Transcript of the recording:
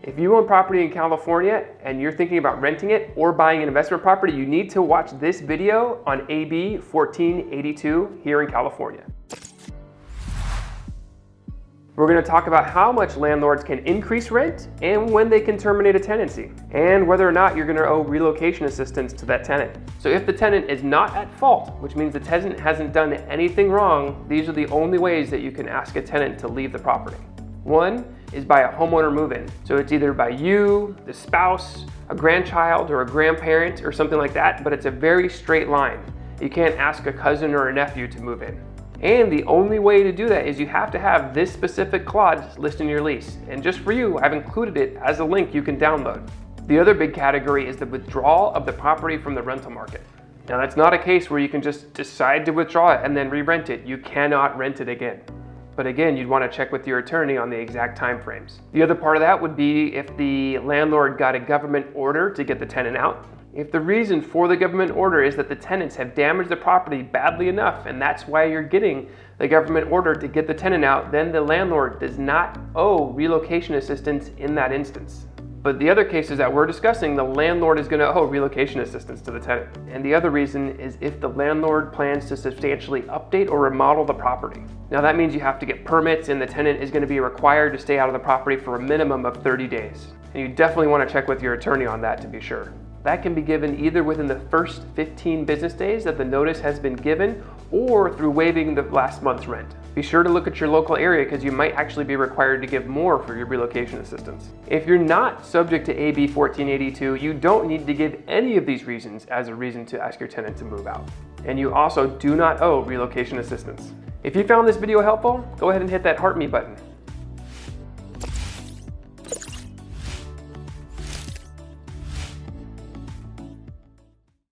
If you own property in California and you're thinking about renting it or buying an investment property, you need to watch this video on AB 1482 here in California. We're going to talk about how much landlords can increase rent and when they can terminate a tenancy, and whether or not you're going to owe relocation assistance to that tenant. So if the tenant is not at fault, which means the tenant hasn't done anything wrong, these are the only ways that you can ask a tenant to leave the property. One is by a homeowner move-in. So it's either by you, the spouse, a grandchild, or a grandparent, or something like that, but it's a very straight line. You can't ask a cousin or a nephew to move in. And the only way to do that is you have to have this specific clause listed in your lease. And just for you, I've included it as a link you can download. The other big category is the withdrawal of the property from the rental market. Now that's not a case where you can just decide to withdraw it and then re-rent it. You cannot rent it again. But again, you'd want to check with your attorney on the exact time frames. The other part of that would be if the landlord got a government order to get the tenant out. If the reason for the government order is that the tenants have damaged the property badly enough and that's why you're getting the government order to get the tenant out, then the landlord does not owe relocation assistance in that instance. But the other cases that we're discussing, the landlord is going to owe relocation assistance to the tenant. And the other reason is if the landlord plans to substantially update or remodel the property. Now that means you have to get permits and the tenant is going to be required to stay out of the property for a minimum of 30 days. And you definitely want to check with your attorney on that to be sure. That can be given either within the first 15 business days that the notice has been given or through waiving the last month's rent. Be sure to look at your local area because you might actually be required to give more for your relocation assistance. If you're not subject to AB 1482, you don't need to give any of these reasons as a reason to ask your tenant to move out. And you also do not owe relocation assistance. If you found this video helpful, go ahead and hit that heart me button.